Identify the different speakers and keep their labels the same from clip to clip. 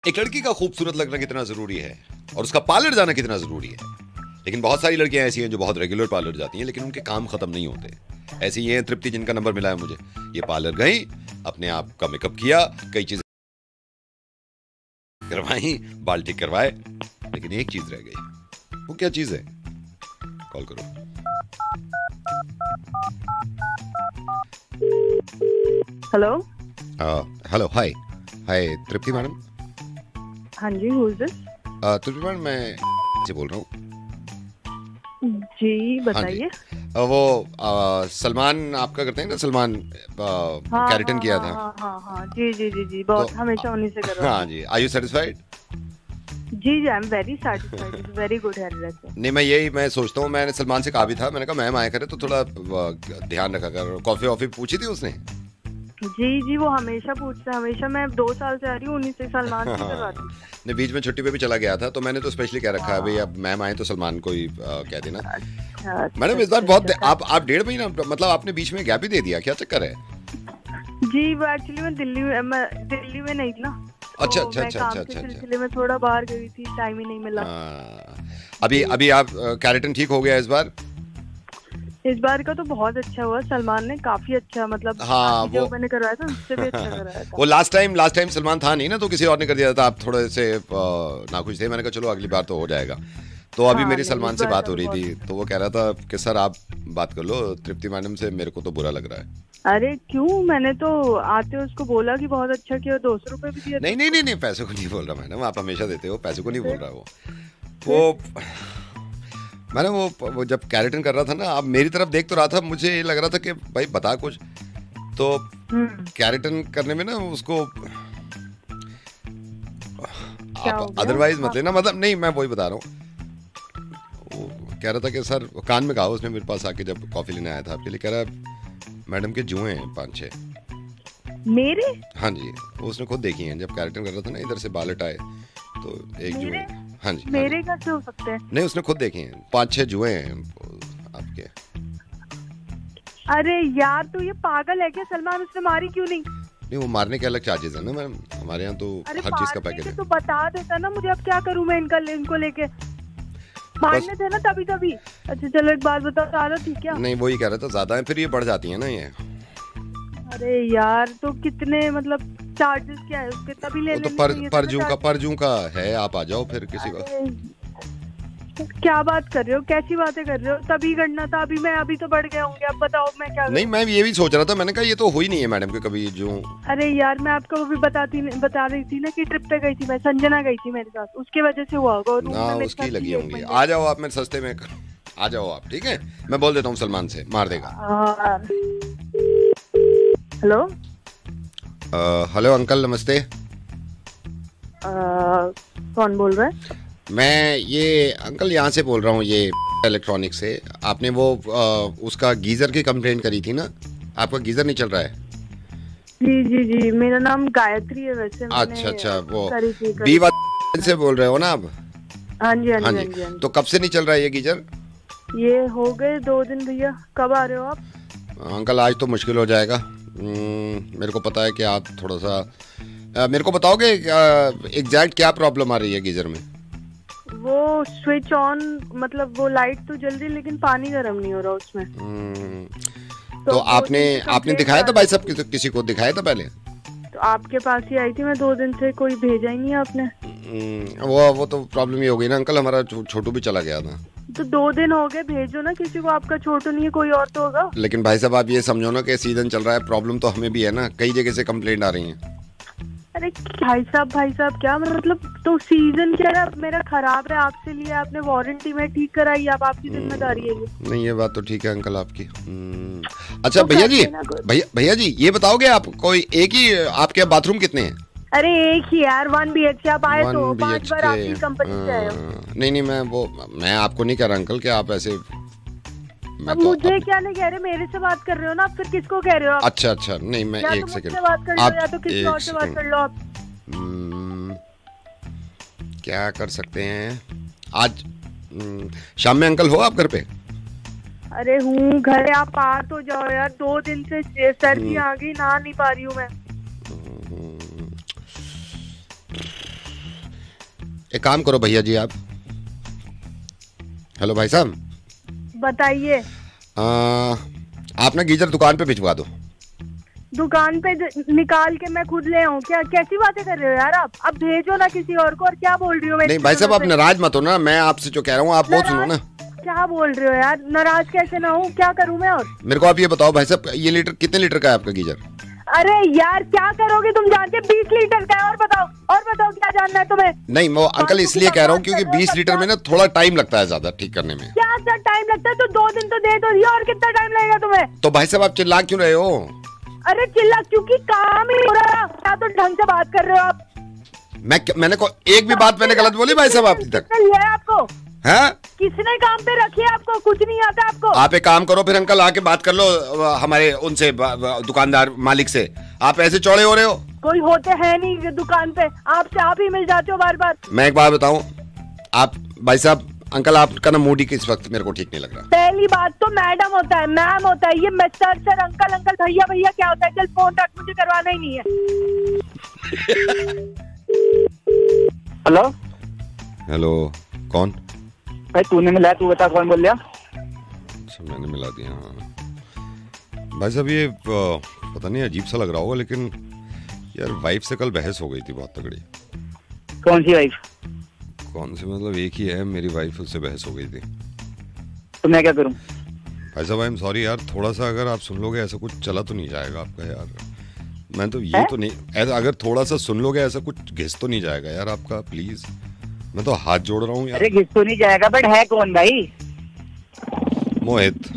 Speaker 1: एक लड़की का खूबसूरत लगना कितना जरूरी है और उसका पार्लर जाना कितना जरूरी है। लेकिन बहुत सारी लड़कियां ऐसी हैं जो बहुत रेगुलर पार्लर जाती हैं लेकिन उनके काम खत्म नहीं होते। ऐसी ये है तृप्ति, जिनका नंबर मिला है मुझे। ये पार्लर गई, अपने आप का मेकअप किया, कई चीजें करवाई, बाल ठीक करवाए, लेकिन एक चीज रह गई। वो क्या चीज है? कॉल करो।
Speaker 2: Hello.
Speaker 1: Hello, hi hi Tripti madam.
Speaker 2: हाँ जी, who is this?
Speaker 1: Tripti madam, मैं से बोल रहा हूँ।
Speaker 2: जी बताइए।
Speaker 1: वो सलमान आपका करते हैं ना, सलमान कैरेटन किया था।
Speaker 2: हाँ जी जी जी जी, बहुत
Speaker 1: तो,
Speaker 2: हमेशा उन्हीं से कर रहा हूँ।
Speaker 1: हाँ जी, आर यू सेटिस्फाइड?
Speaker 2: जी जी, I am very satisfied, it's very good hairdresser.
Speaker 1: नहीं, मैं सोचता हूँ, मैंने सलमान से कहा भी था, मैंने कहा मैम आया करे तो थोड़ा ध्यान रखा कर। कॉफी वॉफी पूछी थी उसने?
Speaker 2: जी जी, वो हमेशा पूछता है, हमेशा। मैं 2 साल से आ रही हूँ, उन्हीं से सलमान से करवाती हूँ।
Speaker 1: नहीं, बीच में छुट्टी पे भी चला गया था तो मैंने तो स्पेशली कह रखा है भाई, अब मैम आए तो सलमान को ही कह देना। मैडम इस बार बहुत आप 1.5 महीना, मतलब आपने बीच में गैप ही दे दिया, क्या चक्कर है?
Speaker 2: जी, वो एक्चुअली मैं दिल्ली में नहीं थी ना।
Speaker 1: अच्छा,
Speaker 2: सिलसिले में थोड़ा बाहर गई थी, टाइम ही नहीं मिला।
Speaker 1: अभी आप कैरेटन ठीक हो गया
Speaker 2: इस बार का तो बहुत अच्छा हुआ। सलमान ने काफी अच्छा, मतलब
Speaker 1: हाँ,
Speaker 2: जो मैंने करवाया था उससे भी अच्छा कराया था।
Speaker 1: वो लास्ट टाइम सलमान था नहीं ना, तो किसी और ने कर दिया था। आप थोड़े से नाखुश थे। मैंने कहा चलो अगली बार तो हो जाएगा। तो अभी मेरी सलमान से बात हो रही थी तो वो कह रहा था कि सर आप बात कर लो तृप्ति मैडम से, मेरे को तो बुरा लग रहा है।
Speaker 2: अरे क्यों? मैंने तो आते उसको बोला कि बहुत अच्छा किया, 200 रुपए भी दिए।
Speaker 1: नहीं, पैसों को नहीं बोल रहा मैडम, आप हमेशा देते हो, पैसों को नहीं बोल रहा वो मैंने वो जब कैरेटन कर रहा था ना, आप मेरी तरफ देख तो रहा था, मुझे ये लग रहा था कि भाई बता कुछ तो। कैरेटन करने में ना उसको आप अदरवाइज मत लेना, मतलब नहीं, मैं वही बता रहा हूँ। वो कह रहा था कि सर, कान में कहा उसने मेरे पास आके जब कॉफी लेने आया था आपके लिए, कह रहा मैडम के जुए हैं 5-6
Speaker 2: मेरे।
Speaker 1: हाँ जी, उसने खुद देखी हैं। जब कैरेटन कर रहा था ना, इधर से बाल हटाए तो एक जुए। हाँ जी,
Speaker 2: मेरे कैसे हो सकते हैं?
Speaker 1: नहीं, उसने खुद देखे हैं, 5-6 जुए हैं आपके।
Speaker 2: अरे यार, तू ये पागल है क्या? सलमान उसने मारी क्यों नहीं?
Speaker 1: नहीं, वो मारने के अलग चार्जेस है ना मैम, हमारे यहाँ तो हर चीज का पैकेज है।
Speaker 2: तो बता देता ना मुझे, अब क्या करूँ मैं इनको लेके? मारने थे ना तभी। अच्छा चलो, एक बात बताओ, ज्यादा थी क्या?
Speaker 1: नहीं, वो ही कह रहा था ज्यादा है, फिर ये बढ़ जाती है ना ये।
Speaker 2: अरे यार, तो कितने, मतलब चार्जेस क्या है उसके? तभी ले लेने चाहिए।
Speaker 1: परजू का है, आप आ जाओ फिर किसी को।
Speaker 2: क्या बात कर रहे हो? कैसी बातें कर रहे हो? तभी करना था, अभी तो बढ़ गया होंगे। अब बताओ मैं क्या करूं?
Speaker 1: नहीं, मैं ये भी सोच रहा था, मैंने कहा ये तो हुई नहीं है मैडम के कभी जो।
Speaker 2: अरे यार, मैं आपको वो भी बता रही थी ना कि ट्रिप पे गई थी मैं, संजना गई थी मेरे साथ, उसके वजह से हुआ होगा।
Speaker 1: ना, उसकी लगी होंगी। आ जाओ आप मेरे सस्ते में, आ जाओ आप, ठीक है? मैं बोल देता हूँ सलमान से, मार देगा।
Speaker 2: हेलो।
Speaker 1: हेलो अंकल, नमस्ते।
Speaker 2: कौन बोल रहा है?
Speaker 1: मैं ये अंकल यहाँ से बोल रहा हूँ, ये इलेक्ट्रॉनिक से। आपने वो उसका गीजर की कंप्लेंट करी थी ना, आपका गीजर नहीं चल रहा है।
Speaker 2: जी जी जी, मेरा नाम गायत्री है वैसे।
Speaker 1: अच्छा, वो B से बोल रहे हो ना आप?
Speaker 2: हाँ जी।
Speaker 1: तो कब से नहीं चल रहा है ये गीजर?
Speaker 2: ये हो गए 2 दिन भैया। कब आ रहे हो आप?
Speaker 1: अंकल आज तो मुश्किल हो जाएगा। मेरे को पता है कि आप थोड़ा सा मेरे को बताओगे एग्जैक्ट क्या प्रॉब्लम आ रही है गीजर में?
Speaker 2: वो स्विच ऑन, मतलब वो लाइट तो जल रही लेकिन पानी गर्म नहीं हो रहा उसमें।
Speaker 1: तो आपने दिखाया था भाई साहब? किसी को दिखाया था पहले?
Speaker 2: तो आपके पास ही आई थी मैं 2 दिन से, कोई भेजा ही नहीं आपने।
Speaker 1: वो तो प्रॉब्लम ही हो गई ना अंकल, हमारा छोटू भी चला गया था।
Speaker 2: तो 2 दिन हो गए, भेजो ना किसी को। आपका छोटू नहीं है, कोई और तो होगा।
Speaker 1: लेकिन भाई साहब आप ये समझो ना कि सीजन चल रहा है, प्रॉब्लम तो हमें भी है ना, कई जगह से कंप्लेंट आ रही है।
Speaker 2: अरे भाई साहब क्या मतलब? तो सीजन क्या है? मेरा खराब है, आपसे लिया आपने, वारंटी में ठीक कराई, आप आपकी जिम्मेदारी है ये।
Speaker 1: नहीं, ये बात तो ठीक है अंकल आपकी। अच्छा तो भैया जी ये बताओगे आप, कोई एक ही आपके बाथरूम कितने हैं?
Speaker 2: अरे एक ही यार, 1 BHK। आप आए तो 5 बार आपकी कंपनी से आए हो।
Speaker 1: नहीं, मैं आपको नहीं कह रहा अंकल कि आप ऐसे।
Speaker 2: अब मुझे क्या नहीं कह रहे, मेरे से बात कर रहे हो ना, फिर किसको कह रहे हो आप?
Speaker 1: अच्छा, नहीं मैं एक सेकंड,
Speaker 2: बात कर लो या तो किसी और से बात कर लो आप।
Speaker 1: क्या कर सकते हैं आज शाम में? अंकल हो आप घर पे?
Speaker 2: अरे हूँ घर, आप आ तो जाओ यार। 2 दिन से सर्दी आ गई, नहा नहीं पा रही हूँ मैं।
Speaker 1: एक काम करो भैया जी, आप, हेलो भाई साहब,
Speaker 2: बताइए।
Speaker 1: आप ना गीजर दुकान पे भिजवा दो।
Speaker 2: दुकान पे निकाल के मैं खुद ले आऊँ क्या? कैसी बातें कर रहे हो यार आप? अब भेजो ना किसी और को। और क्या बोल रही हो?
Speaker 1: नहीं भाई साहब, आप नाराज मत हो ना, मैं आपसे जो कह रहा हूँ आप वो सुनो ना।
Speaker 2: क्या बोल रहे हो यार? नाराज कैसे ना हूँ? क्या करूँ मैं? और
Speaker 1: मेरे को आप ये बताओ भाई साहब, ये लीटर कितने लीटर का है आपका गीजर?
Speaker 2: अरे यार क्या करोगे तुम जान के? 20 लीटर का है। और बताओ क्या जानना है तुम्हें?
Speaker 1: नहीं मैं अंकल इसलिए कह रहा हूँ क्योंकि 20 लीटर में ना थोड़ा टाइम लगता है ज्यादा ठीक करने में।
Speaker 2: क्या टाइम लगता है? तो 2 दिन तो दे दो, और कितना टाइम लगेगा तुम्हें?
Speaker 1: तो भाई साहब आप चिल्ला क्यों रहे हो?
Speaker 2: अरे चिल्ला क्योंकि काम ही हो रहा है। क्या तो ढंग से बात कर रहे हो आप?
Speaker 1: मैंने एक भी बात मैंने गलत बोली भाई साहब अभी तक?
Speaker 2: लिया है आपको?
Speaker 1: हैं?
Speaker 2: किसने काम पे रखी है आपको? कुछ नहीं आता आपको?
Speaker 1: आप एक काम करो फिर अंकल, आके बात कर लो हमारे उनसे, दुकानदार मालिक से। आप ऐसे चौड़े हो रहे हो।
Speaker 2: कोई होते हैं नहीं दुकान पे, आपसे आप ही मिल जाते हो बार बार।
Speaker 1: मैं एक बात बताऊं, आप भाई साहब, अंकल आपका ना मूड ही इस वक्त मेरे को ठीक नहीं लग रहा।
Speaker 2: पहली बात तो मैडम होता है, मैम होता है, ये मिस्टर सर, अंकल अंकल, भैया भैया क्या होता है? चल फोन रख, मुझे करवाना ही नहीं है।
Speaker 3: हेलो
Speaker 1: हेलो, कौन?
Speaker 3: भाई तूने मिलाया, तू बता कौन बोल रहा?
Speaker 1: अच्छा मैंने मिला दिया। हाँ भाई साहब, ये पता नहीं अजीब सा लग रहा होगा लेकिन यार वाइफ से कल बहस हो गई थी बहुत तगड़ी।
Speaker 3: कौन सी वाइफ?
Speaker 1: कौन सी मतलब एक ही है मेरी वाइफ, उससे बहस हो गई थी।
Speaker 3: तो मैं क्या करूं?
Speaker 1: भाई साहब आई एम सॉरी यार, थोड़ा सा अगर आप सुन लोगे, ऐसा कुछ चला तो नहीं जाएगा आपका यार। मैं तो ये तो नहीं, ऐसा अगर थोड़ा सा सुन लोगे ऐसा कुछ घिस तो नहीं जाएगा यार आपका, प्लीज। मैं तो हाथ जोड़ रहा हूँ यार।
Speaker 3: अरे घिस तो नहीं जाएगा, बट है कौन भाई?
Speaker 1: मोहित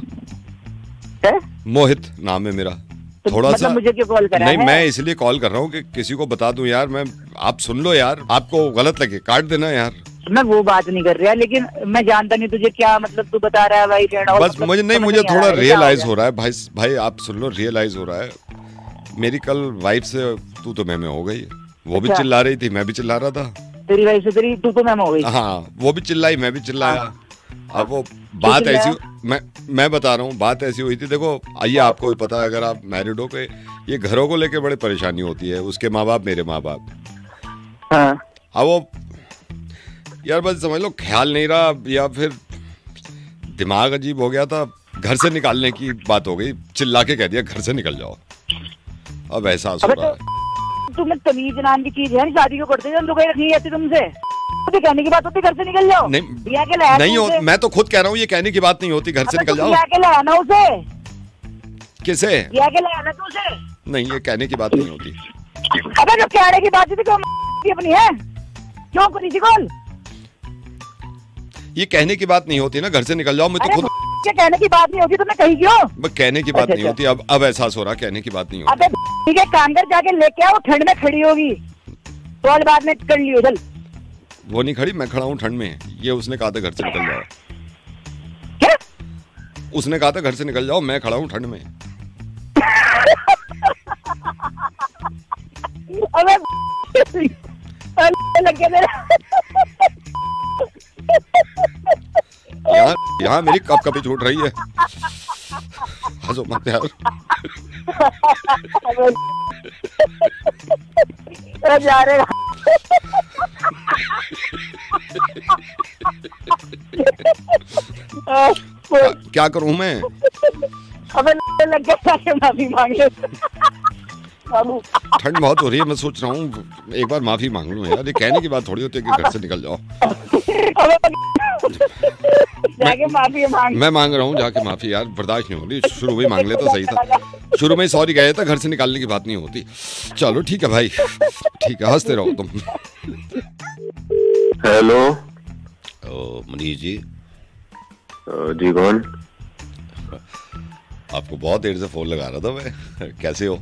Speaker 3: है?
Speaker 1: मोहित नाम है मेरा।
Speaker 3: तो
Speaker 1: थोड़ा
Speaker 3: मतलब
Speaker 1: सा
Speaker 3: मुझे क्यों कॉल करा
Speaker 1: नहीं
Speaker 3: है?
Speaker 1: मैं इसलिए कॉल कर रहा हूँ कि किसी को बता दूं यार। मैं, आप सुन लो यार, आपको गलत लगे काट देना यार।
Speaker 3: मैं वो बात नहीं कर रहा, लेकिन मैं जानता नहीं तुझे क्या मतलब तू बता रहा है भाई।
Speaker 1: बस
Speaker 3: मतलब
Speaker 1: मुझे नहीं, मुझे थोड़ा रियलाइज हो रहा है भाई। भाई आप सुन लो, रियलाइज हो रहा है मेरी कल वाइफ से तू तो मैं हो गई। वो भी चिल्ला रही थी, मैं भी चिल्ला रहा था।
Speaker 3: तेरी वाइफ से तेरी तू तो मैं हो गई।
Speaker 1: हाँ वो भी चिल्लाई, मैं भी चिल्लाया। अब वो बात ऐसी, मैं बता रहा हूँ बात ऐसी हुई थी। देखो आइए, आपको भी पता है अगर आप मैरिड हो के ये घरों को लेके बड़ी परेशानी होती है, उसके माँ बाप मेरे माँ बाप।
Speaker 3: हाँ।
Speaker 1: अब वो यार बस समझ लो ख्याल नहीं रहा या फिर दिमाग अजीब हो गया था, घर से निकालने की बात हो गई, चिल्ला के कह दिया घर से निकल जाओ। अब एहसास हो रहा है।
Speaker 3: तुम्हें तमीज नाम की चीज है, शादी को करते लुगाई रखनी है तुमसे। तो कहने की बात होती घर से निकल जाओ। नहीं
Speaker 1: हो, मैं तो खुद कह रहा हूँ ये कहने की बात नहीं होती, घर से निकल जाओ।
Speaker 3: के लाना उसे।
Speaker 1: किसे?
Speaker 3: के लाना तू उसे।
Speaker 1: नहीं ये कहने की बात नहीं होती।
Speaker 3: अबे जो कहने की बात थी क्यों अपनी है? क्यों करी थी कॉल?
Speaker 1: ये कहने की बात नहीं होती ना, घर से निकल जाओ। मैं तो खुद
Speaker 3: क्या कहने की बात नहीं होती तो मैं कही क्यों?
Speaker 1: कहने की बात नहीं होती। अब एहसास हो रहा कहने की बात नहीं होती।
Speaker 3: अबे ठीक है, काम कर जाके लेके आओ, ठंड में खड़ी होगी तो बाद में कर लियो। चल
Speaker 1: वो नहीं खड़ी, मैं खड़ा हूँ ठंड में। ये उसने कहा था घर से निकल जाओ।
Speaker 3: क्या?
Speaker 1: उसने कहा था घर से निकल जाओ, मैं खड़ा हूँ ठंड में।
Speaker 3: अबे लग गया
Speaker 1: यहाँ मेरी कप कपी छूट रही है। हंसो मत यार।
Speaker 3: जा रहे
Speaker 1: क्या करूं मैं?
Speaker 3: अबे लग गया, माफी मांग ले।
Speaker 1: ठंड बहुत हो रही है, मैं सोच रहा हूँ एक बार माफी मांग लूं यार। ये कहने की बात थोड़ी होती है कि घर से निकल जाओ।
Speaker 3: जाके माफी मांग।
Speaker 1: मैं मांग रहा हूँ जाके माफी यार, बर्दाश्त नहीं हो रही। शुरू में मांग ले तो सही था, शुरू में सॉरी कहे था, घर से निकालने की बात नहीं होती। चलो ठीक है भाई, ठीक है, हंसते रहो तुम।
Speaker 4: हेलो
Speaker 1: मनीष जी।
Speaker 4: जी कौन?
Speaker 1: आपको बहुत देर से फोन लगा रहा था मैं। कैसे हो?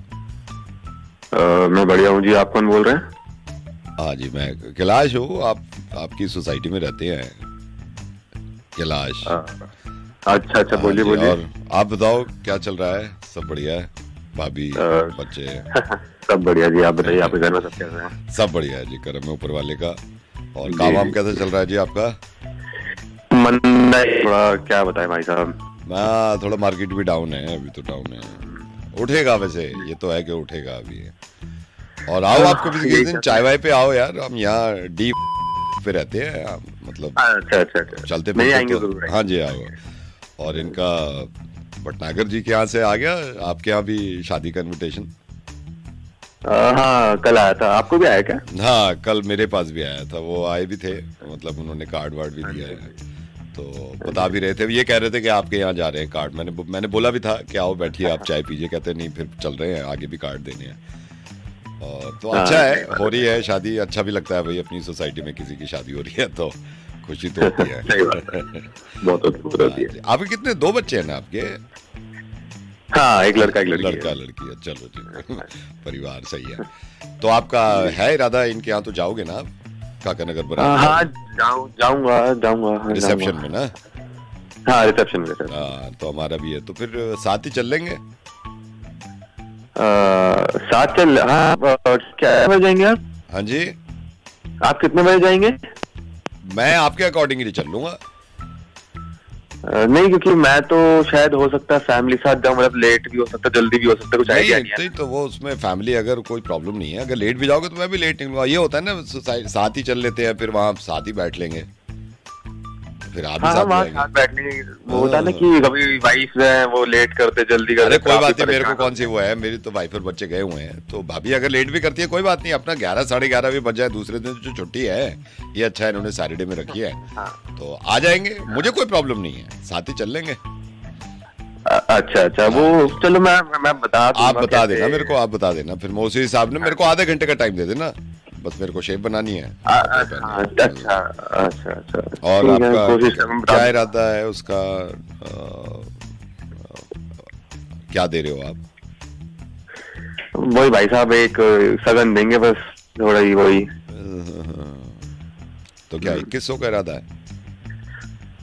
Speaker 4: मैं बढ़िया हूँ जी, आप कौन बोल रहे हैं?
Speaker 1: हाँ जी मैं कैलाश हूँ, आपकी सोसाइटी में रहते हैं कैलाश।
Speaker 4: अच्छा अच्छा, बोलिए बोलिए।
Speaker 1: और आप बताओ क्या चल रहा है? सब बढ़िया है? भाभी बच्चे
Speaker 4: सब बढ़िया जी, आप बताइए आपके घर में सब कैसे हैं?
Speaker 1: सब बढ़िया है जी, करम है ऊपर वाले का। और काम वाम कैसा चल रहा है जी आपका?
Speaker 4: मंदा है थोड़ा, क्या बताएं भाई साहब।
Speaker 1: थोड़ा मार्केट भी डाउन है, अभी तो डाउन है, उठेगा वैसे, ये तो है कि उठेगा अभी। और आओ आपको किसी दिन चाय वाय पे आओ यार, हम यहाँ डीप पे रहते हैं, मतलब
Speaker 4: अच्छा अच्छा अच्छा,
Speaker 1: चलते
Speaker 4: नहीं
Speaker 1: फिरते
Speaker 4: आएंगे
Speaker 1: तो,
Speaker 4: जरूर।
Speaker 1: हाँ जी आओ। और इनका भटनागर जी के यहाँ से आ गया, आपके यहाँ भी शादी का इनविटेशन?
Speaker 4: हाँ कल आया था, आपको भी आया क्या?
Speaker 1: हाँ कल मेरे पास भी आया था, वो आए भी थे, मतलब उन्होंने कार्ड वार्ड भी दिया है, तो बता भी रहे थे, ये कह रहे थे कि आपके यहाँ जा रहे हैं कार्ड। मैंने बोला भी था कि आओ बैठिए आप चाय पीजिए, कहते नहीं फिर चल रहे हैं आगे भी कार्ड देने हैं। और तो अच्छा है, हो रही है शादी, अच्छा भी लगता है भाई, अपनी सोसाइटी में किसी की शादी हो रही है तो खुशी तो होती है।
Speaker 4: सही बात है, बहुत होती है।
Speaker 1: आपके कितने, 2 बच्चे हैं ना आपके?
Speaker 4: हाँ एक लड़का एक लड़की
Speaker 1: लड़का
Speaker 4: है।
Speaker 1: लड़की है, चलो जी परिवार सही है। तो आपका है इरादा इनके यहाँ तो जाओगे ना आप, काका नगर बराबर?
Speaker 4: हाँ जाऊंगा
Speaker 1: रिसेप्शन में ना?
Speaker 4: हाँ रिसेप्शन में सर।
Speaker 1: हाँ तो हमारा भी है, तो फिर साथ ही चल लेंगे।
Speaker 4: साथ चल, हाँ क्या बजे जाएंगे आप?
Speaker 1: हाँ जी,
Speaker 4: आप कितने बजे जाएंगे?
Speaker 1: मैं आपके अकॉर्डिंगली चल लूंगा।
Speaker 4: नहीं क्योंकि मैं तो शायद हो सकता है फैमिली साथ जाऊं, मतलब लेट भी हो सकता है जल्दी भी हो सकता है, कुछ आइडिया नहीं है।
Speaker 1: तो वो उसमें फैमिली अगर कोई प्रॉब्लम नहीं है, अगर लेट भी जाओगे तो मैं भी लेट निकलूंगा। ये होता है ना साथ ही चल लेते हैं, फिर वहाँ साथ ही बैठ लेंगे, फिर आप भी
Speaker 4: हाँ,
Speaker 1: साथ
Speaker 4: वहाँ
Speaker 1: जाएंगे।
Speaker 4: साथ बैठने की वो होता है ना कि कभी वाइफ है वो लेट करते जल्दी करते।
Speaker 1: अरे कोई बात नहीं, मेरे को कौन सी वो है, मेरी तो वाइफ और बच्चे गए हुए हैं, तो भाभी अगर लेट भी करती है कोई बात नहीं, अपना 11 साढ़े 11 भी बज जाए दूसरे दिन जो छुट्टी है, ये अच्छा है इन्होंने सैटरडे में रखी है, तो आ जाएंगे, मुझे कोई प्रॉब्लम नहीं है, साथ ही चल लेंगे।
Speaker 4: अच्छा वो चलो मैं बता दूंगा।
Speaker 1: आप बता देना मेरे को, आप बता देना, फिर मैं उसी हिसाब ने, मेरे को आधे घंटे का टाइम दे देना, बस मेरे को शेप बनानी है।
Speaker 4: अच्छा।
Speaker 1: और आपका क्या इरादा है उसका, क्या दे रहे हो आप?
Speaker 4: वही भाई साहब एक सगन देंगे बस, थोड़ा ही वही।
Speaker 1: तो क्या 2100 का इरादा है?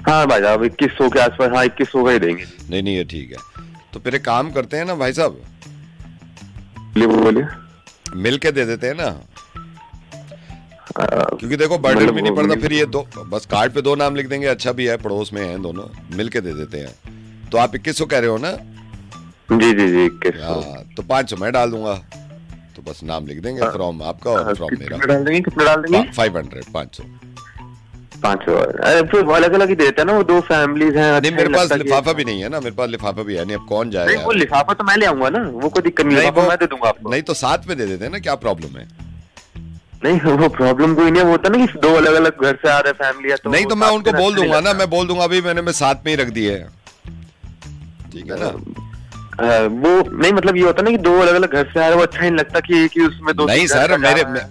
Speaker 4: हाँ भाई साहब 2100 के आसपास, हाँ 2100 का ही देंगे।
Speaker 1: नहीं ये ठीक है, तो फिर एक काम करते हैं ना भाई साहब,
Speaker 4: बोलिए।
Speaker 1: मिल के दे देते हैं ना, क्योंकि देखो बर्डन भी नहीं पड़ता, फिर ये दो बस कार्ड पे 2 नाम लिख देंगे, अच्छा भी है, पड़ोस में हैं दोनों, मिल के दे देते हैं। तो आप 2100 कह रहे हो ना?
Speaker 4: जी 2100।
Speaker 1: तो 500 मैं डाल दूंगा, तो बस नाम लिख देंगे, फ्रॉम आपका और फ्रॉम मेरा।
Speaker 4: कितना डाल देंगे?
Speaker 1: 500 500।
Speaker 4: अरे फिर अलग अलग ही देते हैं ना, वो 2 फैमिलीज हैं।
Speaker 1: नहीं मेरे पास लिफाफा भी नहीं है ना, मेरे पास लिफाफा भी है नहीं, अब कौन जाएगा?
Speaker 4: नहीं वो लिफाफा तो मैं ले आऊंगा ना, वो कोई दिक्कत नहीं, मैं दे दूंगा आपको।
Speaker 1: नहीं तो साथ में दे देते हैं ना, क्या प्रॉब्लम है?
Speaker 4: नहीं वो प्रॉब्लम कोई नहीं है, वो होता ना कि 2 अलग अलग घर से आ रहे फैमिली है, तो
Speaker 1: नहीं तो मैं उनको बोल दूंगा ना, मैं बोल दूंगा अभी मैंने साथ में ही रख दिए है, ठीक है ना?
Speaker 4: वो नहीं मतलब ये होता ना कि 2 अलग अलग घर से आ रहे, वो अच्छा नहीं लगता कि एक ही उसमें 2।
Speaker 1: नहीं सर,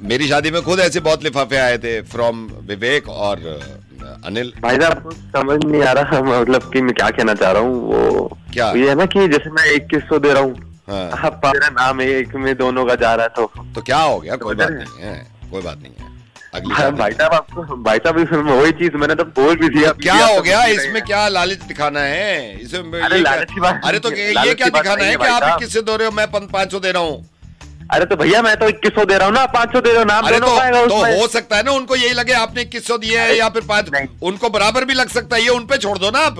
Speaker 1: मेरी शादी में खुद ऐसे बहुत लिफाफे आए थे, फ्रॉम विवेक और अनिल।
Speaker 4: भाई साहब समझ नहीं आ रहा मतलब कि मैं क्या कहना चाह रहा हूँ, वो
Speaker 1: क्या
Speaker 4: ये है ना कि जैसे मैं 2100 दे रहा हूँ,
Speaker 1: हाँ।
Speaker 4: मेरा नाम एक में दोनों का जा रहा है, तो
Speaker 1: क्या हो गया? कोई बात नहीं है, कोई बात नहीं है, अगली
Speaker 4: भाई साहब आपको भाई साहब इसमें वही चीज मैंने तो बोल भी दिया।
Speaker 1: क्या हो गया इसमें, क्या लालच दिखाना है इसमें?
Speaker 4: अरे लालच की बात,
Speaker 1: अरे तो ये क्या दिखाना है कि आप 2100 दे रहे हो, मैं 500 दे रहा हूँ?
Speaker 4: अरे तो भैया मैं तो 2100 दे रहा हूँ ना, 500 दे रहे हो, नाम दोनों का आएगा उसमें।
Speaker 1: तो हो सकता है ना उनको यही लगे आपने 2100 दिए है या फिर 5, उनको बराबर भी लग सकता है, ये उन पे छोड़ दो ना आप।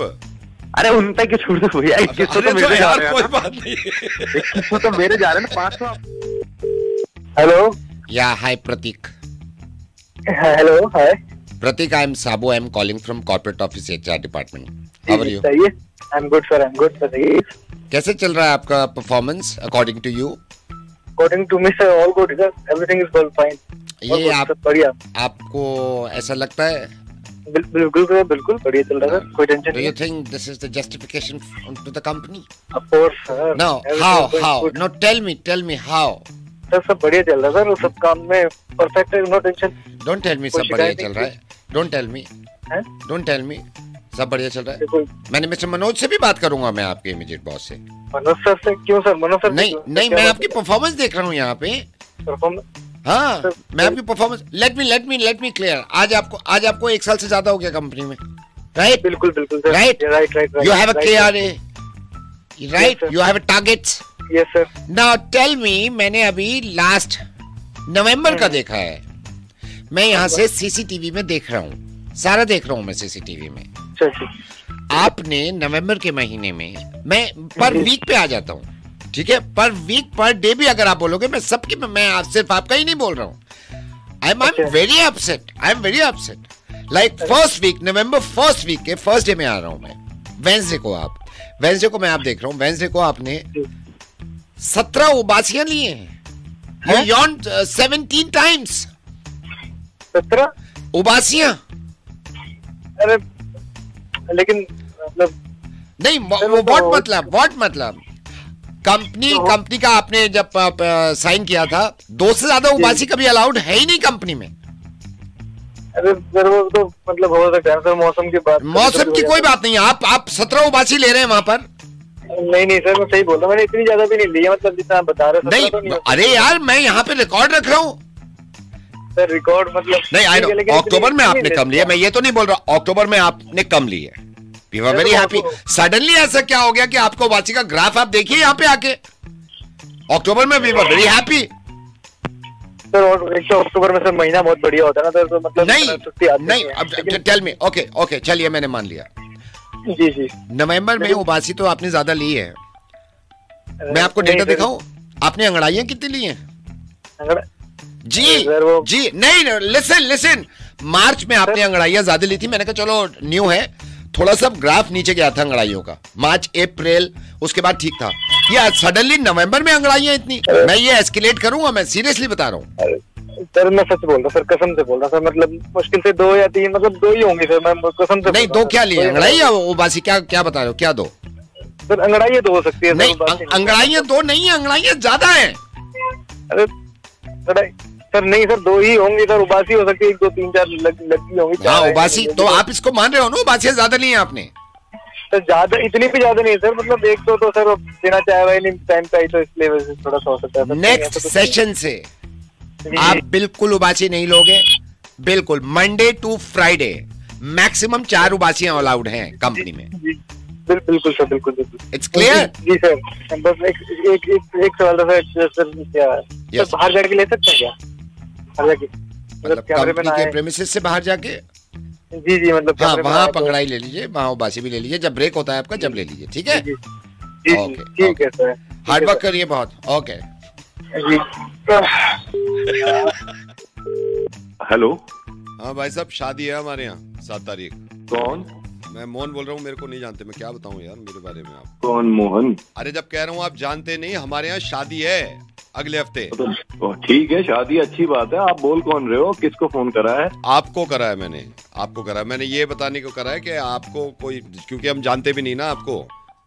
Speaker 4: अरे उन पे क्यों छोड़ दो भैया, 2100 तो मेरे जा रहे हैं।
Speaker 1: कोई बात नहीं,
Speaker 4: 2100 तो मेरे जा रहे हैं ना, 500। हेलो
Speaker 1: या hi Pratik.
Speaker 4: Hello hi
Speaker 1: Pratik, I am Sabu. I am calling from corporate office HR department. How are you?
Speaker 4: सही है, I'm good sir, I'm good sir।
Speaker 1: कैसे चल रहा है आपका performance according to you?
Speaker 4: According to me sir, all good sir, everything is all fine।
Speaker 1: ये आप
Speaker 4: बढ़िया,
Speaker 1: आपको ऐसा लगता है?
Speaker 4: बिल्कुल बढ़िया चल रहा है, कोई टेंशन
Speaker 1: Do
Speaker 4: नहीं।
Speaker 1: you think this is the justification to the company?
Speaker 4: Of course sir।
Speaker 1: No, how? No, tell me how?
Speaker 4: Sir सब बढ़िया चल रहा है सर, सब काम में परफेक्ट है, no tension.
Speaker 1: Don't tell me सब बढ़िया चल रहा है। Don't tell me सब बढ़िया चल रहा है। मैंने मिस्टर मनोज से भी बात करूंगा, मैं आपके इमीडिएट बॉस से।
Speaker 4: मनोज सर से क्यों सर? मनोज सर
Speaker 1: नहीं मैं आपकी परफॉर्मेंस देख रहा हूँ यहाँ पे। हाँ मैं आपकी परफॉर्मेंस, लेट मी क्लियर। आज आपको 1 साल से ज्यादा हो गया कंपनी में, राइट?
Speaker 4: बिल्कुल
Speaker 1: right. You have a KRA, right? You have a targets.
Speaker 4: Yes sir.
Speaker 1: Now tell me, मैंने अभी लास्ट नवंबर का देखा है, मैं यहाँ से CCTV में देख रहा हूँ, सारा देख रहा हूँ मैं CCTV में। आपने नवंबर के महीने में, मैं पर वीक पे आ जाता हूँ, ठीक है? पर वीक पर डे भी अगर आप बोलोगे, मैं सिर्फ आपका ही नहीं बोल रहा हूँ, I'm very upset. I'm very upset. Like first week, November first week के first day में आ रहा हूँ मैं. Wednesday को मैं आप देख रहा हूँ. Wednesday को आपने 17 उबासियां लिए हैं. You yawned 17 times.
Speaker 5: 17
Speaker 1: उबासियां.
Speaker 5: अरे लेकिन मतलब
Speaker 1: नहीं, what मतलब कंपनी का आपने जब साइन किया था 2 से ज्यादा उबासी कभी अलाउड है ही नहीं कंपनी में.
Speaker 5: अरे सर वो तो मतलब हो सकता है सर, मौसम की बात.
Speaker 1: मौसम की कोई बात नहीं है. आप 17 उबासी ले रहे हैं वहां पर.
Speaker 5: नहीं सर, मैं सही बोल रहा हूँ. मैंने इतनी ज्यादा भी नहीं ली है, मतलब जितना आप बता रहे हैं.
Speaker 1: नहीं, अरे यार मैं यहाँ पे रिकॉर्ड रख रहा हूँ
Speaker 5: सर. रिकॉर्ड मतलब
Speaker 1: नहीं, आई नो अक्टूबर में आपने कम लिया. मैं ये तो नहीं बोल रहा अक्टूबर में आपने कम ली है. We were very happy. Suddenly ऐसा क्या हो गया कि आपको उबासी का ग्राफ आप देखिए यहाँ पे आके. अक्टूबर में we were very happy
Speaker 5: sir. और एक तो अक्टूबर में सर महीना बहुत बढ़िया होता है ना सर, तो मतलब
Speaker 1: नहीं. अब टेल मी. ओके चलिए मैंने मान लिया.
Speaker 5: जी.
Speaker 1: नवंबर में उबासी तो आपने ज्यादा ली है. मैं आपको डेटा दिखाऊं. आपने अंगड़ाइयां कितनी ली हैं? जी नहीं, लिसन. मार्च में आपने अंगड़ाइयां ज्यादा ली थी. मैंने कहा चलो न्यू है, थोड़ा सा ग्राफ नीचे गया था अंगड़ाइयों का. मार्च अप्रैल उसके बाद ठीक था. ये सडनली नवंबर में अंगड़ाइयां इतनी. मैं ये एस्केलेट करूंगा. मैं सीरियसली बता रहा हूँ
Speaker 5: सर. मैं सच बोल रहा हूँ सर, कसम से बोल रहा हूँ सर. मतलब मुश्किल से 2 या 3, मतलब 2 ही होंगी सर. मैं कसम से
Speaker 1: नहीं. 2 क्या लिए? अंगड़ाई या उबासी? क्या बता रहे हो? क्या 2
Speaker 5: सर? अंगड़ाइयां 2 हो सकती है.
Speaker 1: नहीं, अंगड़ाइयां 2 नहीं है, अंगड़ाइयां ज्यादा है.
Speaker 5: अरे सर नहीं सर, 2 ही होंगी सर. उबासी हो सकती है 1, 2, 3, 4 लगी होंगी.
Speaker 1: हाँ उबासी तो आप इसको मान रहे हो ना? उबासी ज्यादा नहीं है आपने
Speaker 5: सर. ज्यादा इतनी भी ज्यादा नहीं है सर. मतलब 1-2 तो सर देना चाहे भाई नहीं टाइम पे, तो इसलिए वजह से थोड़ा सा हो सकता है.
Speaker 1: नेक्स्ट सेशन से आप बिल्कुल उबासी नहीं लोगे. बिल्कुल मंडे टू फ्राइडे मैक्सिमम 4 उबासियां अलाउड हैं कंपनी में.
Speaker 5: बिल्कुल सर, बिल्कुल.
Speaker 1: It's clear.
Speaker 5: जी सर. बस एक सवाल था सर. क्या सर बाहर जाके ले सकते हैं क्या?
Speaker 1: मतलब कंपनी के प्रेमिसेस से बाहर जाके?
Speaker 5: जी मतलब
Speaker 1: हाँ, वहाँ अंगड़ाई ले लीजिए, वहाँ उबासी भी ले लीजिए. जब ब्रेक होता है आपका जब ले लीजिए. ठीक है.
Speaker 5: ठीक है सर.
Speaker 1: हार्ड वर्क करिए बहुत. ओके.
Speaker 6: हेलो.
Speaker 1: हाँ भाई साहब, शादी है हमारे यहाँ 7 तारीख.
Speaker 6: कौन?
Speaker 1: मैं मोहन बोल रहा हूँ. मेरे को नहीं जानते. मैं क्या बताऊँ यार मेरे बारे में आप.
Speaker 6: कौन मोहन?
Speaker 1: अरे जब कह रहा हूँ आप जानते नहीं. हमारे यहाँ शादी है अगले हफ्ते.
Speaker 6: तो ठीक है, शादी अच्छी बात है. आप बोल कौन रहे हो? किसको फोन करा है?
Speaker 1: आपको करा है मैंने. आपको करा है मैंने. ये बताने को करा है कि आपको कोई, क्योंकि हम जानते भी नहीं ना आपको,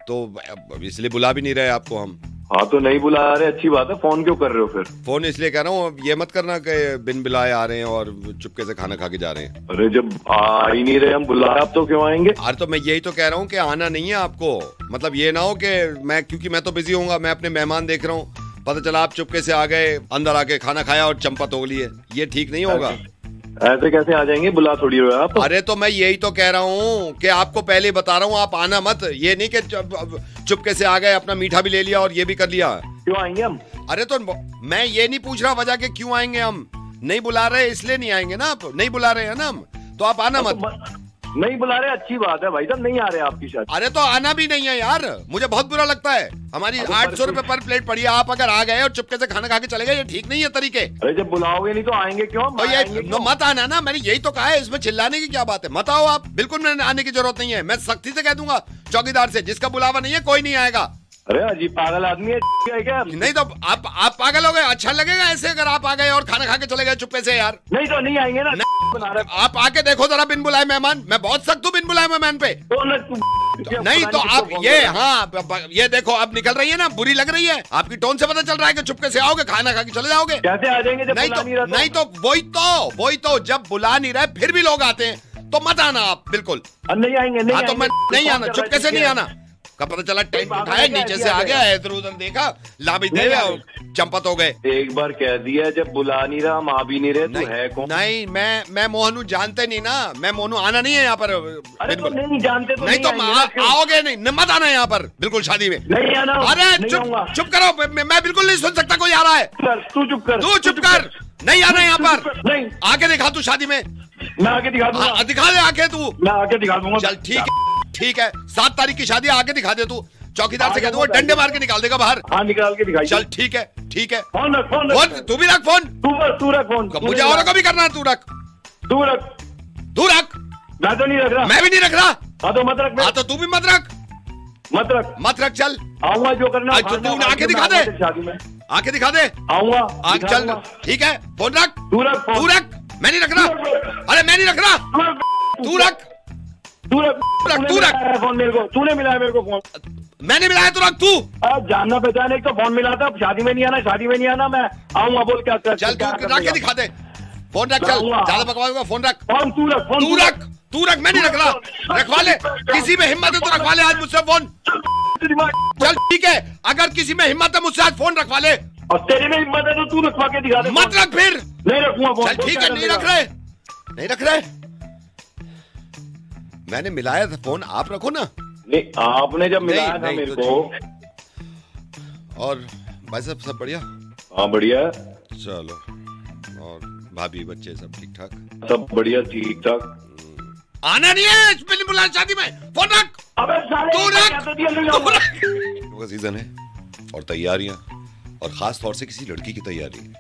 Speaker 1: तो इसलिए बुला भी नहीं रहे आपको हम.
Speaker 6: हाँ तो नहीं बुला रहे, अच्छी बात है. फोन क्यों कर रहे हो फिर?
Speaker 1: फोन इसलिए कर रहा हूँ, ये मत करना कि बिन बुलाए आ रहे हैं और चुपके से खाना खा के जा रहे हैं.
Speaker 6: अरे जब आ ही नहीं रहे हम बुलाए, आप तो क्यों आएंगे?
Speaker 1: अरे तो मैं यही तो कह रहा हूँ कि आना नहीं है आपको. मतलब ये ना हो कि मैं, क्योंकि मैं तो बिजी होऊंगा, मैं अपने मेहमान देख रहा हूँ, पता चला आप चुपके से आ गए, अंदर आके खाना खाया और चंपा तोड़ लिए. ये ठीक नहीं होगा.
Speaker 6: ऐसे कैसे आ जाएंगे? बुला थोड़ी हो आप.
Speaker 1: अरे तो मैं यही तो कह रहा हूँ कि आपको पहले बता रहा हूँ, आप आना मत. ये नहीं कि चुपके से आ गए, अपना मीठा भी ले लिया और ये भी कर लिया.
Speaker 6: क्यों आएंगे हम?
Speaker 1: अरे तो मैं ये नहीं पूछ रहा वजह के क्यों आएंगे हम. नहीं बुला रहे इसलिए नहीं आएंगे ना आप. नहीं बुला रहे हैं ना हम, तो आप आना मत.
Speaker 6: नहीं बुला रहे, अच्छी बात है भाई साहब. नहीं आ रहे आपकी शादी.
Speaker 1: अरे तो आना भी नहीं है यार. मुझे बहुत बुरा लगता है. हमारी 800 रुपए पर प्लेट पड़ी है. आप अगर आ गए और चुपके से खाना खा के चले गए, ये ठीक नहीं है तरीके.
Speaker 6: अरे जब बुलाओगे नहीं तो आएंगे क्यों?
Speaker 1: तो ये मत आना ना. मैंने यही तो कहा है. इसमें चिल्लाने की क्या बात है? मत आओ आप. बिल्कुल मैंने आने की जरूरत नहीं है. मैं सख्ती से कह दूंगा चौकीदार से, जिसका बुलावा नहीं है कोई नहीं आएगा.
Speaker 6: अरे अजीब पागल आदमी है क्या?
Speaker 1: नहीं तो आप पागल हो गए. अच्छा लगेगा ऐसे अगर आप आ गए और खाना खा के चले गए चुप्पे से यार.
Speaker 6: नहीं तो नहीं आएंगे ना.
Speaker 1: आप आके देखो जरा बिन बुलाए मेहमान. मैं बहुत सख्त हूँ बिन बुलाए मेहमान पे. नहीं तो आप ये, हाँ ये देखो अब निकल रही है ना, बुरी लग रही है. आपकी टोन से पता चल रहा है कि चुपके से आओगे, खाना खा के चले जाओगे.
Speaker 6: कैसे आ जाएंगे जब
Speaker 1: नहीं तो वही तो जब बुला नहीं रहे फिर भी लोग आते हैं, तो मत आना आप. बिल्कुल
Speaker 6: नहीं आएंगे.
Speaker 1: तो मैं नहीं आना. चुपके से नहीं आना. कब पता चला टेंट उठाया, नीचे से आ गया, इधर उधर देखा, लाभी दे चंपत हो गए.
Speaker 6: एक बार कह दिया, जब बुला नहीं रहा, हम आ भी नहीं रहे, तो है कौन?
Speaker 1: नहीं मैं मोहनू जानते नहीं ना. मैं मोहनू आना नहीं है यहाँ पर.
Speaker 6: अरे तो नहीं जानते तो
Speaker 1: नहीं तो आओगे नहीं. मत आना यहाँ पर बिल्कुल शादी में.
Speaker 6: नहीं आना.
Speaker 1: अरे चुप करो. मैं बिल्कुल नहीं सुन सकता कोई आ रहा है.
Speaker 6: तू चुप कर.
Speaker 1: तू चुप कर. नहीं आना यहाँ पर.
Speaker 6: नहीं
Speaker 1: आके दिखा तू शादी में.
Speaker 6: मैं आके दिखा दूंगा.
Speaker 1: दिखा दे आके तू.
Speaker 6: मैं आके दिखा दूंगा.
Speaker 1: चल ठीक है 7 तारीख की शादी, आके दिखा दे तू. चौकीदार से कह दूंगा, डंडे मार के निकाल देगा बाहर।
Speaker 6: हाँ निकाल के दिखाई।
Speaker 1: चल ठीक है, ठीक है।
Speaker 6: फोन रख, फोन
Speaker 1: फोन तू भी रख, फोन
Speaker 6: तू रख फोन।
Speaker 1: मुझे औरों को भी करना है, तू रख,
Speaker 6: तू रख,
Speaker 1: तू रख।
Speaker 6: मैं तो नहीं रख रहा।
Speaker 1: मैं भी नहीं रख रहा।
Speaker 6: हाँ तो मत रख।
Speaker 1: हाँ तो तू भी मत रख,
Speaker 6: मत रख,
Speaker 1: मत रख। चल
Speaker 6: आऊंगा जो करना।
Speaker 1: तू आके दिखा दे,
Speaker 6: शादी में
Speaker 1: आके दिखा दे।
Speaker 6: आऊंगा।
Speaker 1: आगे चल, ठीक है। फोन रख,
Speaker 6: तू रख,
Speaker 1: तू रख। मैं नहीं रख रहा। अरे मैं नहीं रख रहा, तू रख,
Speaker 6: तू रख,
Speaker 1: तू रख।
Speaker 6: फोन मेरे को तूने मिलाया, मेरे को फोन
Speaker 1: मैंने मिलाया तो रख तू।
Speaker 6: जानना पहचान, एक तो फोन मिला था। शादी में नहीं आना, शादी में नहीं आना। मैं आऊंगा, बोल क्या कर।
Speaker 1: चल तू रख के दिखा दे। फोन रख, चल ज्यादा बकवास, फोन रख।
Speaker 6: फोन तू रख, फोन
Speaker 1: तू रख, तू रख। मैं नहीं रख रहा, रखवा ले। किसी में हिम्मत है तो रखवा ले आज मुझसे फोन। चल ठीक है, अगर किसी में हिम्मत है मुझसे आज फोन रखवा ले।
Speaker 6: और तेरे में हिम्मत है तो तू रखवा के दिखा दे।
Speaker 1: मत रख फिर।
Speaker 6: नहीं रखूंगा फोन।
Speaker 1: चल ठीक है, नहीं रख रहे, नहीं रख रहे। मैंने मिलाया था फोन, आप रखो ना।
Speaker 6: नहीं, आपने जब मिलाया था मेरे को।
Speaker 1: और भाई साहब सब बढ़िया?
Speaker 6: हाँ बढ़िया है।
Speaker 1: चलो, और भाभी बच्चे सब ठीक ठाक?
Speaker 6: सब बढ़िया, ठीक ठाक।
Speaker 1: आना नहीं है मैंने बुलाया शादी में। फोन रख,
Speaker 6: अबे साले,
Speaker 1: तू रख,
Speaker 6: तू
Speaker 1: रख। सीजन है और तैयारियां, और खास तौर से किसी लड़की की तैयारी।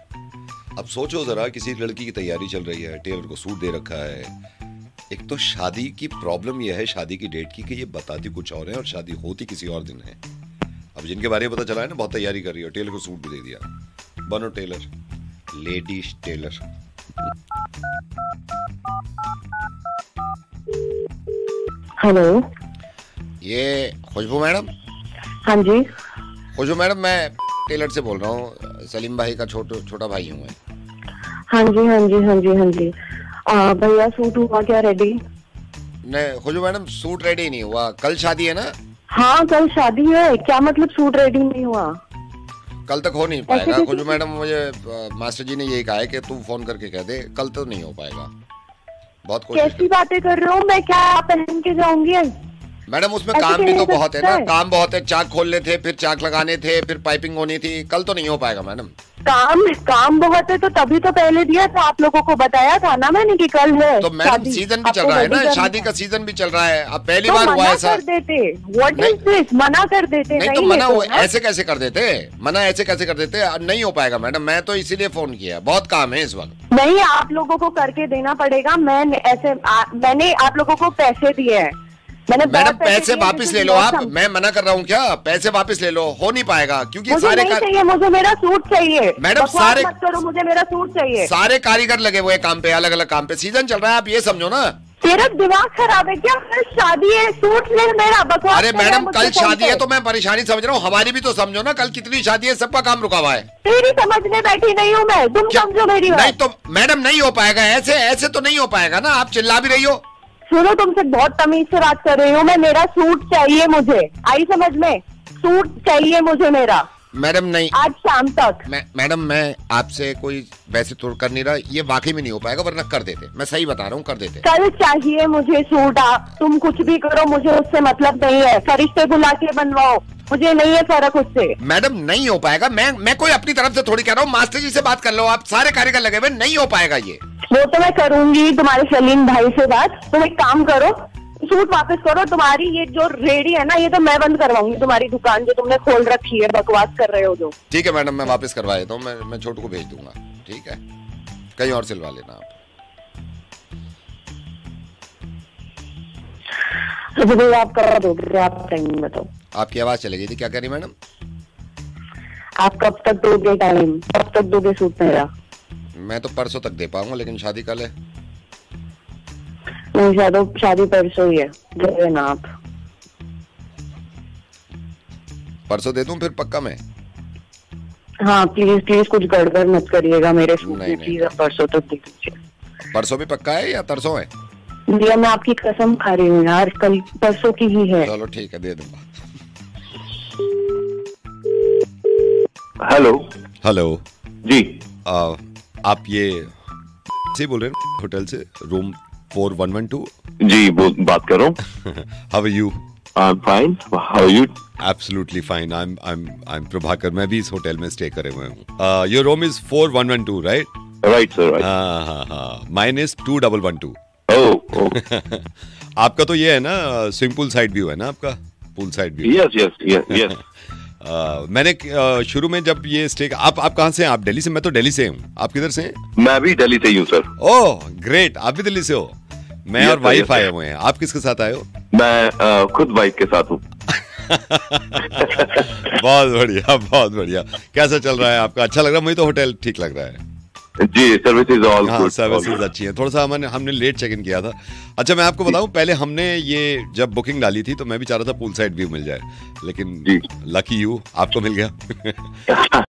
Speaker 1: अब सोचो जरा, किसी लड़की की तैयारी चल रही है, टेलर को सूट दे रखा है। एक तो शादी की प्रॉब्लम यह है, शादी की डेट की, कि ये बताती कुछ और है और शादी होती किसी और दिन है। अब जिनके बारे में पता चला है ना, बहुत तैयारी कर रही है, टेलर को सूट भी दे दिया। बनो टेलर, लेडीज टेलर।
Speaker 2: हेलो,
Speaker 1: ये खुशबू मैडम?
Speaker 2: हाँ जी।
Speaker 1: खुशबू मैडम, मैं टेलर से बोल रहा हूँ, सलीम भाई का छोटा भाई हूँ मैं।
Speaker 2: हाँ जी, हाँ जी, हाँ जी, हाँ जी। भैया सूट हुआ क्या रेडी?
Speaker 1: नहीं खुशबू मैडम, सूट रेडी नहीं हुआ। कल शादी है ना?
Speaker 2: हाँ कल शादी है। क्या मतलब सूट रेडी नहीं हुआ?
Speaker 1: कल तक हो नहीं पाएगा खुशबू मैडम। मुझे मास्टर जी ने यही कहा है कि तू फोन करके कह दे, कल तो नहीं हो पाएगा। बहुत कोशिश।
Speaker 2: कैसी बातें कर रहे हो? मैं क्या पहन के जाऊंगी?
Speaker 1: मैडम उसमें काम भी तो बहुत है ना, काम बहुत है। चाक खोलने थे, फिर चाक लगाने थे, फिर पाइपिंग होनी थी। कल तो नहीं हो पाएगा मैडम।
Speaker 2: काम बहुत है तो तभी तो पहले दिया था, आप लोगों को बताया था ना मैंने कि कल है।
Speaker 1: तो मैडम सीजन भी चल रहा है ना, शादी का सीजन भी चल रहा है। अब पहली बार हुआ ऐसा।
Speaker 2: कर देते, व्हाट इज दिस? मना कर देते।
Speaker 1: नहीं तो मना ऐसे कैसे कर देते? मना ऐसे कैसे कर देते? नहीं हो पाएगा मैडम। मैं तो इसीलिए फोन किया, बहुत काम है इस वक्त।
Speaker 2: नहीं, आप लोगों को करके देना पड़ेगा। मैंने आप लोगों को पैसे दिए हैं।
Speaker 1: मैडम पैसे वापस ले लो आप। मैं मना कर रहा हूँ क्या? पैसे वापस ले लो। हो नहीं पाएगा क्योंकि
Speaker 2: मुझे
Speaker 1: सारे
Speaker 2: नहीं चाहिए, मुझे मेरा सूट चाहिए।
Speaker 1: मैडम सारे
Speaker 2: मत करो, मुझे मेरा सूट चाहिए।
Speaker 1: सारे कारीगर लगे हुए काम पे, अलग अलग काम पे। सीजन चल रहा है, आप ये समझो ना।
Speaker 2: तेरा दिमाग खराब है क्या? शादी है, सूट ले मेरा। बकवास।
Speaker 1: अरे मैडम कल शादी है तो मैं परेशानी समझ रहा हूँ, हमारी भी तो समझो ना। कल कितनी शादी है, सबका काम रुका हुआ है।
Speaker 2: तेरी समझने बैठी नहीं हूँ मैं, तुम समझो मेरी बात।
Speaker 1: नहीं तो मैडम नहीं हो पाएगा, ऐसे तो नहीं हो पाएगा ना। आप चिल्ला भी रही हो।
Speaker 2: सुनो, तुमसे बहुत तमीज से बात कर रही हूँ मैं। मेरा सूट चाहिए मुझे, आई समझ में? सूट चाहिए मुझे मेरा
Speaker 1: मैडम। नहीं
Speaker 2: आज शाम तक।
Speaker 1: मैडम मैं आपसे कोई वैसे तो कर नहीं रहा, ये वाकई में नहीं हो पाएगा, वरना कर देते। मैं सही बता रहा हूँ, कर देते।
Speaker 2: कल चाहिए मुझे सूट। आप तुम कुछ भी करो, मुझे उससे मतलब नहीं है। फरिश्ते बुला के बनवाओ, मुझे नहीं है फर्क उससे।
Speaker 1: मैडम नहीं हो पाएगा। मैं कोई अपनी तरफ से थोड़ी कह रहा हूँ। मास्टर जी से बात कर लो आप, सारे कारीगर लगे हुए। नहीं हो पाएगा ये।
Speaker 2: वो तो मैं करूंगी तुम्हारे सलीम भाई से बात। तुम एक काम करो, सूट वापस करो। तुम्हारी ये जो रेडी है ना, ये तो मैं बंद करवाऊंगी। तुम्हारी दुकान जो तुमने खोल रखी है, बकवास कर रहे हो जो।
Speaker 1: ठीक है मैडम, मैं वापस करवा देता हूँ। मैं छोटू को भेज दूंगा। ठीक है, कहीं और सिलवा लेना आप।
Speaker 2: तो आप करा दोगे? आप टाइम बताओ।
Speaker 1: आपकी आवाज चली गई थी, क्या कह रही मैडम?
Speaker 2: आप कब तक दोगे टाइम? कब तक दोगे सूट मेरा?
Speaker 1: मैं तो परसों तक दे पाऊंगा, लेकिन शादी कल है।
Speaker 2: नहीं, शादी परसों ही है। दे देना आप।
Speaker 1: परसों दे दूं फिर पक्का मैं?
Speaker 2: हाँ प्लीज कुछ गड़बड़ मत करिएगा मेरे सूट में। प्लीज आप परसों तक दे दीजिए।
Speaker 1: परसों भी पक्का है या तरसों है?
Speaker 2: भैया मैं आपकी कसम खा रही हूँ यार, कल परसों की ही है।
Speaker 1: चलो ठीक है, दे दूंगा। हेलो
Speaker 6: जी।
Speaker 1: आप ये से बोल रहे हैं होटल से, रूम 4112?
Speaker 6: जी बात कर रहा हूँ।
Speaker 1: How are you?
Speaker 6: I am fine, how are you?
Speaker 1: Absolutely fine. I am Prabhakar. मैं भी इस होटल में स्टे करे हुए हूँ। Your room is 4112 right?
Speaker 6: Right sir, right.
Speaker 1: हाँ, माइन इज 2112।
Speaker 6: ओह
Speaker 1: आपका तो ये है ना, स्विमिंग पूल साइड व्यू है ना आपका? Pool side view.
Speaker 6: Yes yes yes.
Speaker 1: मैंने शुरू में जब ये स्टे, आप कहाँ से हैं? आप दिल्ली से? मैं तो दिल्ली से हूँ। आप किधर से हैं?
Speaker 6: मैं भी दिल्ली से ही हूँ सर।
Speaker 1: ओह ग्रेट, आप भी दिल्ली से हो। मैं और वाइफ आए हुए हैं। आप किसके साथ आए हो?
Speaker 6: मैं खुद वाइफ के साथ हूँ।
Speaker 1: बहुत बढ़िया, बहुत बढ़िया। कैसा चल रहा है आपका? अच्छा लग रहा है? मुझे तो होटल ठीक लग रहा है
Speaker 6: जी। सर्विसेज ऑल गुड,
Speaker 1: सर्विसेज अच्छी है। थोड़ा सा हमने लेट चेक इन किया था। अच्छा मैं आपको बताऊं, पहले हमने ये जब बुकिंग डाली थी तो मैं भी चाह रहा था पूल साइड व्यू मिल जाए, लेकिन लकी यू, आपको मिल गया।